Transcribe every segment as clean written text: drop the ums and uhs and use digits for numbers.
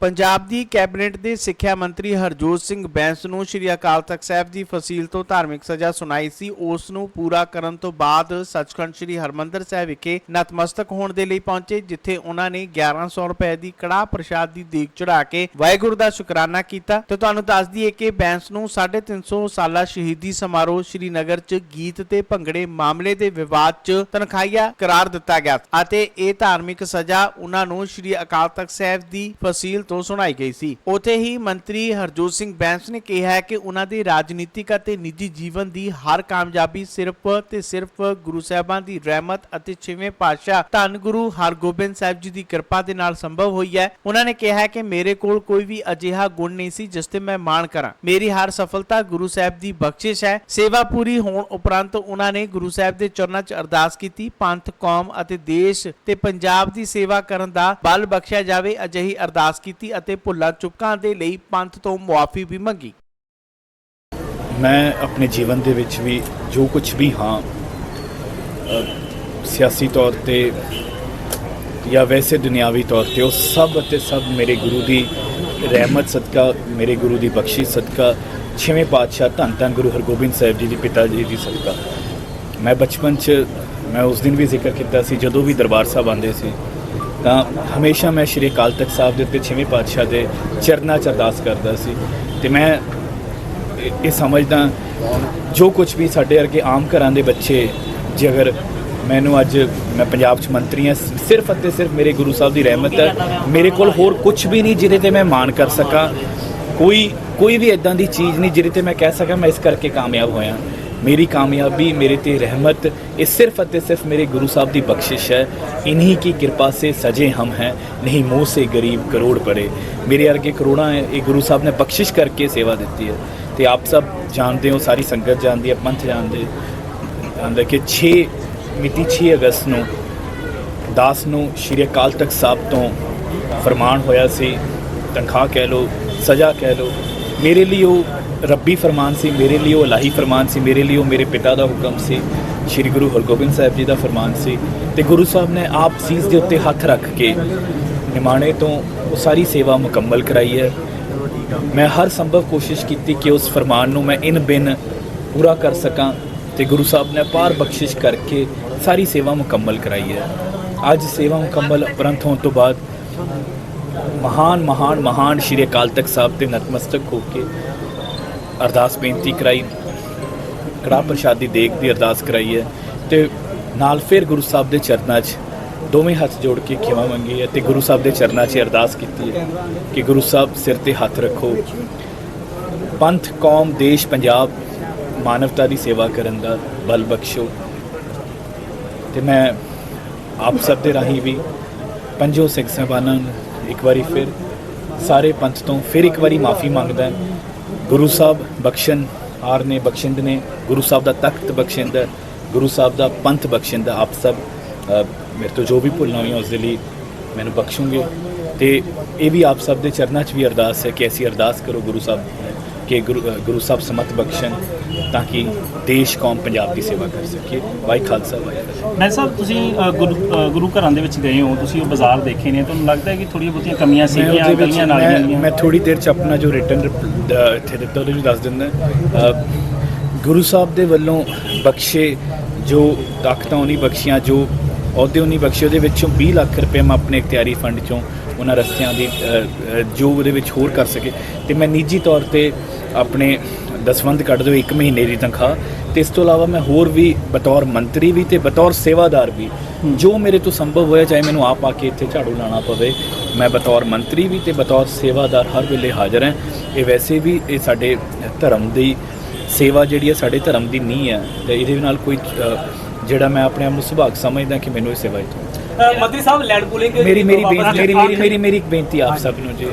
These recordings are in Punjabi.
ਪੰਜਾਬ ਦੀ ਕੈਬਨਿਟ ਦੇ ਸਿੱਖਿਆ ਮੰਤਰੀ ਹਰਜੋਤ ਸਿੰਘ ਬੈਂਸ ਨੂੰ ਸ਼੍ਰੀ ਅਕਾਲ ਤਖਤ ਸਾਹਿਬ ਦੀ ਫਸੀਲ ਤੋਂ ਧਾਰਮਿਕ ਸਜ਼ਾ ਸੁਣਾਈ ਸੀ। ਉਸ ਨੂੰ ਪੂਰਾ ਕਰਨ ਤੋਂ ਬਾਅਦ ਸੱਚਖੰਡ ਸ਼੍ਰੀ ਹਰਮੰਦਰ ਸਾਹਿਬ ਵਿਖੇ ਨਤਮਸਤਕ ਹੋਣ ਦੇ ਲਈ ਪਹੁੰਚੇ, ਜਿੱਥੇ ਉਹਨਾਂ ਨੇ 1100 ਰੁਪਏ ਦੀ ਕੜਾਹ ਪ੍ਰਸ਼ਾਦ ਦੀ ਦੇਗ ਚੜਾ ਕੇ ਵਾਹਿਗੁਰੂ ਦਾ ਸ਼ੁਕਰਾਨਾ ਕੀਤਾ। ਤੇ ਤੁਹਾਨੂੰ ਦੱਸ ਦਈਏ ਕਿ ਬੈਂਸ ਨੂੰ 350 ਸਾਲਾ ਸ਼ਹੀਦੀ ਸਮਾਰੋਹ ਸ਼੍ਰੀਨਗਰ 'ਚ ਗੀਤ ਤੇ ਭੰਗੜੇ ਮਾਮਲੇ ਦੇ ਵਿਵਾਦ 'ਚ ਤਨਖਾਹੀਆ ਕਰਾਰ ਦਿੱਤਾ ਗਿਆ ਅਤੇ ਇਹ ਧਾਰਮਿਕ ਸਜ਼ਾ ਉਹਨਾਂ ਨੂੰ ਸ਼੍ਰੀ ਅਕਾਲ ਤਖਤ ਸਾਹਿਬ ਦੀ ਫਸੀਲ ਤੋਂ ਸੁਣਾਈ ਗਈ ਸੀ। ਉੱਥੇ ਹੀ ਮੰਤਰੀ ਹਰਜੋਤ ਸਿੰਘ ਬੈਂਸ ਨੇ ਕਿਹਾ ਹੈ ਕਿ ਉਹਨਾਂ ਦੇ ਰਾਜਨੀਤਿਕ ਅਤੇ ਨਿੱਜੀ ਜੀਵਨ ਦੀ ਹਰ ਕਾਮਯਾਬੀ ਸਿਰਫ ਤੇ ਸਿਰਫ ਗੁਰੂ ਸਾਹਿਬਾਨ ਦੀ ਰਹਿਮਤ ਅਤੇ 6ਵੇਂ ਪਾਤਸ਼ਾਹ ਧੰਨ ਗੁਰੂ ਹਰਗੋਬਿੰਦ ਸਾਹਿਬ ਜੀ ਦੀ ਕਿਰਪਾ ਦੇ ਨਾਲ ਸੰਭਵ ਹੋਈ ਹੈ। ਉਹਨਾਂ ਨੇ ਕਿਹਾ ਹੈ ਕਿ ਮੇਰੇ ਕੋਲ ਕੋਈ ਵੀ ਅਜਿਹਾ ਗੁਣ ਨਹੀਂ ਸੀ ਜਿਸ ਤੇ ਮੈਂ ਮਾਣ ਕਰਾਂ। ਮੇਰੀ ਹਰ ਸਫਲਤਾ ਗੁਰੂ ਸਾਹਿਬ ਦੀ ਬਖਸ਼ਿਸ਼ ਹੈ। ਸੇਵਾ ਪੂਰੀ ਹੋਣ ਉਪਰੰਤ ਉਹਨਾਂ ਨੇ ਗੁਰੂ ਸਾਹਿਬ ਦੇ ਚਰਨਾਂ 'ਚ ਅਰਦਾਸ ਕੀਤੀ, ਪੰਥ, ਕੌਮ ਅਤੇ ਦੇਸ਼ ਤੇ ਪੰਜਾਬ ਦੀ ਸੇਵਾ ਕਰਨ ਦਾ ਬਲ ਬਖਸ਼ਿਆ ਜਾਵੇ। ਅਜਿਹੀ ਅਰਦਾਸ ਕੀਤੀ ਅਤੇ ਭੁੱਲਾਂ ਚੁੱਕਾਂ ਦੇ ਲਈ ਪੰਥ ਤੋਂ ਮੁਆਫੀ ਵੀ ਮੰਗੀ। ਮੈਂ ਆਪਣੇ ਜੀਵਨ ਦੇ ਵਿੱਚ ਵੀ ਜੋ ਕੁਝ ਵੀ ਹਾਂ, ਸਿਆਸੀ ਤੌਰ ਤੇ ਜਾਂ ਵੈਸੇ ਦੁਨਿਆਵੀ ਤੌਰ ਤੇ, ਉਹ ਸਭ ਅਤੇ ਸਭ ਮੇਰੇ ਗੁਰੂ ਦੀ ਰਹਿਮਤ ਸਦਕਾ, ਮੇਰੇ ਗੁਰੂ ਦੀ ਬਖਸ਼ਿਸ਼ ਸਦਕਾ, 6ਵੇਂ ਪਾਤਸ਼ਾਹ ਧੰਨ ਧੰਨ ਗੁਰੂ ਹਰਗੋਬਿੰਦ ਸਾਹਿਬ ਜੀ ਦੀ ਪਿਤਾ ਜੀ ਦੀ ਸਦਕਾ। ਮੈਂ ਬਚਪਨ 'ਚ ਮੈਂ ਉਸ ਦਿਨ ਵੀ ਜ਼ਿਕਰ ਕੀਤਾ ਸੀ, ਜਦੋਂ ਵੀ ਦਰਬਾਰ ਸਾਹਿਬ ਆਉਂਦੇ ਸੀ ਤਾਂ ਹਮੇਸ਼ਾ ਮੈਂ ਸ਼੍ਰੀ ਅਕਾਲ ਤਖਤ ਸਾਹਿਬ ਦੇ ਉੱਤੇ 6ਵੇਂ ਪਾਤਸ਼ਾਹ ਦੇ ਚਰਨਾਂ 'ਚ ਅਰਦਾਸ ਕਰਦਾ ਸੀ। ਤੇ ਮੈਂ ਇਹ ਸਮਝਦਾ ਜੋ ਕੁਝ ਵੀ ਸਾਡੇ ਵਰਗੇ ਆਮ ਘਰਾਂ ਦੇ ਬੱਚੇ, ਜੇ ਅਗਰ ਮੈਨੂੰ ਅੱਜ ਮੈਂ ਪੰਜਾਬ 'ਚ ਮੰਤਰੀ ਹਾਂ, ਸਿਰਫ ਅਤੇ ਸਿਰਫ ਮੇਰੇ ਗੁਰੂ ਸਾਹਿਬ ਦੀ ਰਹਿਮਤ ਹੈ। ਮੇਰੇ ਕੋਲ ਹੋਰ ਕੁਝ ਵੀ ਨਹੀਂ ਜਿਹਦੇ 'ਤੇ ਮੈਂ ਮਾਣ ਕਰ ਸਕਾਂ। ਕੋਈ ਵੀ ਇੱਦਾਂ ਦੀ ਚੀਜ਼ ਨਹੀਂ ਜਿਹਦੇ 'ਤੇ ਮੈਂ ਕਹਿ ਸਕਾਂ ਮੈਂ ਇਸ ਕਰਕੇ ਕਾਮਯਾਬ ਹੋਇਆ। मेरी कामयाबी, मेरे ते रहमत, ये सिर्फ और सिर्फ मेरे गुरु साहब की बख्शिश है। इन्हीं की कृपा से सजे हम हैं, नहीं मुँह से गरीब करोड़ पड़े। मेरे अर्गे करोड़ा है, ये गुरु साहब ने बख्शिश करके सेवा दी है। तो आप सब जानते हो, सारी संगत जानती है, पंथ जानते कि 6 अगस्त ਨੂੰ 10 ਨੂੰ श्री अकाल तख्त साहब तो फरमान होया सी, तनख्वाह कह लो, सज़ा कह लो। मेरे लिए वो ਰੱਬੀ ਫਰਮਾਨ ਸੀ, ਮੇਰੇ ਲਈ ਉਹ ਇਲਾਹੀ ਫਰਮਾਨ ਸੀ, ਮੇਰੇ ਲਈ ਉਹ ਮੇਰੇ ਪਿਤਾ ਦਾ ਹੁਕਮ ਸੀ, ਸ਼੍ਰੀ ਗੁਰੂ ਹਰਗੋਬਿੰਦ ਸਾਹਿਬ ਜੀ ਦਾ ਫਰਮਾਨ ਸੀ। ਤੇ ਗੁਰੂ ਸਾਹਿਬ ਨੇ ਆਪ ਸੀਸ ਦੇ ਉੱਤੇ ਹੱਥ ਰੱਖ ਕੇ ਨਿਮਾਣੇ ਤੋਂ ਉਹ ਸਾਰੀ ਸੇਵਾ ਮੁਕੰਮਲ ਕਰਾਈ ਹੈ। ਮੈਂ ਹਰ ਸੰਭਵ ਕੋਸ਼ਿਸ਼ ਕੀਤੀ ਕਿ ਉਸ ਫਰਮਾਨ ਨੂੰ ਮੈਂ ਇਨ ਬਿਨ ਪੂਰਾ ਕਰ ਸਕਾਂ ਤੇ ਗੁਰੂ ਸਾਹਿਬ ਨੇ ਅਪਾਰ ਬਖਸ਼ਿਸ਼ ਕਰਕੇ ਸਾਰੀ ਸੇਵਾ ਮੁਕੰਮਲ ਕਰਾਈ ਹੈ। ਅੱਜ ਸੇਵਾ ਮੁਕੰਮਲ ਉਪਰੰਤ ਹੋਣ ਤੋਂ ਬਾਅਦ ਮਹਾਨ ਸ਼੍ਰੀ ਅਕਾਲ ਤਖਤ ਸਾਹਿਬ ਤੇ ਨਤਮਸਤਕ ਹੋ ਕੇ ਅਰਦਾਸ ਬੇਨਤੀ ਕਰਾਈ, ਕੜਾਹ ਪ੍ਰਸ਼ਾਦ ਦੀ ਦੇਗ ਦੀ ਅਰਦਾਸ ਕਰਾਈ ਹੈ ਤੇ ਨਾਲ ਫਿਰ ਗੁਰੂ ਸਾਹਿਬ ਦੇ ਚਰਨਾਂ 'ਚ ਦੋਵੇਂ ਹੱਥ ਜੋੜ ਕੇ ਖਿਮਾ ਮੰਗੀ ਹੈ ਤੇ ਗੁਰੂ ਸਾਹਿਬ ਦੇ ਚਰਨਾਂ 'ਚ ਅਰਦਾਸ ਕੀਤੀ ਹੈ ਕਿ ਗੁਰੂ ਸਾਹਿਬ ਸਿਰ ਤੇ ਹੱਥ ਰੱਖੋ, ਪੰਥ, ਕੌਮ, ਦੇਸ਼, ਪੰਜਾਬ, ਮਾਨਵਤਾ ਦੀ ਸੇਵਾ ਕਰਨ ਦਾ ਬਲ ਬਖਸ਼ੋ। ਤੇ ਮੈਂ ਆਪ ਸਭ ਦੇ ਰਾਹੀਂ ਵੀ ਪੰਜੋ ਸਿੱਖ ਸਾਹਿਬਾਨਾਂ ਨੂੰ ਇੱਕ ਵਾਰੀ ਫਿਰ ਸਾਰੇ ਪੰਥ ਤੋਂ ਫਿਰ ਇੱਕ ਵਾਰੀ ਮਾਫੀ ਮੰਗਦਾ। ਗੁਰੂ ਸਾਹਿਬ ਬਖਸ਼ਣ ਹਾਰ ਨੇ, ਬਖਸ਼ਿੰਦ ਨੇ। ਗੁਰੂ ਸਾਹਿਬ ਦਾ ਤਖਤ ਬਖਸ਼ਿੰਦ ਹੈ, ਗੁਰੂ ਸਾਹਿਬ ਦਾ ਪੰਥ ਬਖਸ਼ਿੰਦ। ਆਪ ਸਭ ਮੇਰੇ ਤੋਂ ਜੋ ਵੀ ਭੁੱਲਾਂ ਹੋਈਆਂ ਉਸ ਦੇ ਲਈ ਮੈਨੂੰ ਬਖਸ਼ੋਗੇ। ਤੇ ਇਹ ਵੀ ਆਪ ਸਭ ਦੇ ਚਰਨਾਂ 'ਚ ਵੀ ਅਰਦਾਸ ਹੈ ਕਿ ਐਸੀ ਅਰਦਾਸ ਕਰੋ ਗੁਰੂ ਸਾਹਿਬ ਕਿ ਗੁਰੂ ਸਾਹਿਬ ਸਮਤ ਬਖਸ਼ਣ ਤਾਂ ਕਿ ਦੇਸ਼, ਕੌਮ, ਪੰਜਾਬ ਦੀ ਸੇਵਾ ਕਰ ਸਕੀਏ। ਵਾਹਿ ਖਾਲਸਾ ਵਾਹਿ ਫਤਿਹ। ਮੈਂ ਸਾਹਿਬ, ਤੁਸੀਂ ਗੁਰੂ ਘਰਾਂ ਦੇ ਵਿੱਚ ਗਏ ਹੋ, ਤੁਸੀਂ ਉਹ ਬਾਜ਼ਾਰ ਦੇਖੇ ਨੇ, ਤੁਹਾਨੂੰ ਲੱਗਦਾ ਹੈ ਕਿ ਥੋੜ੍ਹੀਆਂ ਬਹੁਤੀਆਂ ਕਮੀਆਂ ਸੀਗੀਆਂ ਗਲੀਆਂ ਨਾਲੀਆਂ? ਮੈਂ ਥੋੜ੍ਹੀ ਦੇਰ 'ਚ ਆਪਣਾ ਜੋ ਰਿਟਨ ਇੱਥੇ ਦਿੱਤਾ ਉਹਦੇ ਵਿੱਚ ਦੱਸ ਦਿੰਦਾ। ਗੁਰੂ ਸਾਹਿਬ ਦੇ ਵੱਲੋਂ ਬਖਸ਼ੇ ਜੋ ਤਾਕਤਾਂ ਉਹਨੀ ਬਖਸ਼ੀਆਂ, ਜੋ ਅਹੁਦੇ ਉਹਨੀ ਬਖਸ਼ੇ, ਉਹਦੇ ਵਿੱਚੋਂ 20 ਲੱਖ ਰੁਪਏ ਮੈਂ ਆਪਣੇ ਇਖਤਿਆਰੀ ਫੰਡ 'ਚੋਂ ਉਹਨਾਂ ਰਸਤਿਆਂ ਦੀ ਜੋ ਉਹਦੇ ਵਿੱਚ ਹੋਰ ਕਰ ਸਕੇ। ਅਤੇ ਮੈਂ ਨਿੱਜੀ ਤੌਰ 'ਤੇ ਆਪਣੇ ਦਸਵੰਧ ਕੱਢ ਦਿਓ 1 ਮਹੀਨੇ ਦੀ ਤਨਖਾਹ। ਅਤੇ ਇਸ ਤੋਂ ਇਲਾਵਾ ਮੈਂ ਹੋਰ ਵੀ ਬਤੌਰ ਮੰਤਰੀ ਵੀ ਅਤੇ ਬਤੌਰ ਸੇਵਾਦਾਰ ਵੀ ਜੋ ਮੇਰੇ ਤੋਂ ਸੰਭਵ ਹੋਇਆ, ਚਾਹੇ ਮੈਨੂੰ ਆਪ ਆ ਕੇ ਇੱਥੇ ਝਾੜੂ ਲਾਉਣਾ ਪਵੇ, ਮੈਂ ਬਤੌਰ ਮੰਤਰੀ ਵੀ ਅਤੇ ਬਤੌਰ ਸੇਵਾਦਾਰ ਹਰ ਵੇਲੇ ਹਾਜ਼ਰ ਹਾਂ। ਇਹ ਵੈਸੇ ਵੀ ਇਹ ਸਾਡੇ ਧਰਮ ਦੀ ਸੇਵਾ ਜਿਹੜੀ ਹੈ, ਸਾਡੇ ਧਰਮ ਦੀ ਨੀਂਹ ਹੈ ਅਤੇ ਇਹਦੇ ਨਾਲ ਕੋਈ ਜਿਹੜਾ ਮੈਂ ਆਪਣੇ ਆਪ ਨੂੰ ਸੁਭਾਗ ਸਮਝਦਾ ਕਿ ਮੈਨੂੰ ਇਹ ਸੇਵਾ ਇੱਥੋਂ। ਮੰਤਰੀ ਸਾਹਿਬ, ਲੈਂਡ ਪੂਲਿੰਗ ਮੇਰੀ ਇੱਕ ਬੇਨਤੀ ਆਪ ਸਭ ਨੂੰ ਜੀ,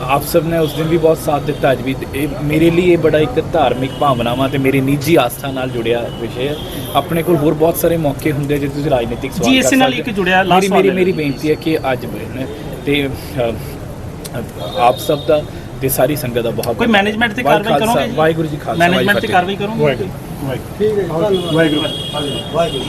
ਆਪ ਸਭ ਨੇ ਉਸ ਦਿਨ ਵੀ ਬਹੁਤ ਸਾਥ ਦਿੱਤਾ, ਅੱਜ ਵੀ। ਇਹ ਮੇਰੇ ਲਈ ਇਹ ਬੜਾ ਇੱਕ ਧਾਰਮਿਕ ਭਾਵਨਾਵਾਂ ਅਤੇ ਮੇਰੀ ਨਿੱਜੀ ਆਸਥਾ ਨਾਲ ਜੁੜਿਆ ਵਿਸ਼ੇ ਹੈ। ਆਪਣੇ ਕੋਲ ਹੋਰ ਬਹੁਤ ਸਾਰੇ ਮੌਕੇ ਹੁੰਦੇ ਜੇ ਤੁਸੀਂ ਰਾਜਨੀਤਿਕ ਸਵਾਲ ਇਸੇ ਨਾਲ ਇੱਕ ਜੁੜਿਆ। ਮੇਰੀ ਬੇਨਤੀ ਹੈ ਕਿ ਅੱਜ ਤੇ ਆਪ ਸਭ ਦਾ ਤੇ ਸਾਰੀ ਸੰਗਤ ਦਾ ਬਹੁਤ ਕੋਈ ਮੈਨੇਜਮੈਂਟ ਤੇ ਕਾਰਵਾਈ ਕਰੋਗੇ? ਵਾਹਿਗੁਰੂ ਜੀ ਖਾਲਸਾ, ਮੈਨੇਜਮੈਂਟ ਤੇ ਕਾਰਵਾਈ ਕਰੋਗੇ? ਵਾਹਿਗੁਰੂ।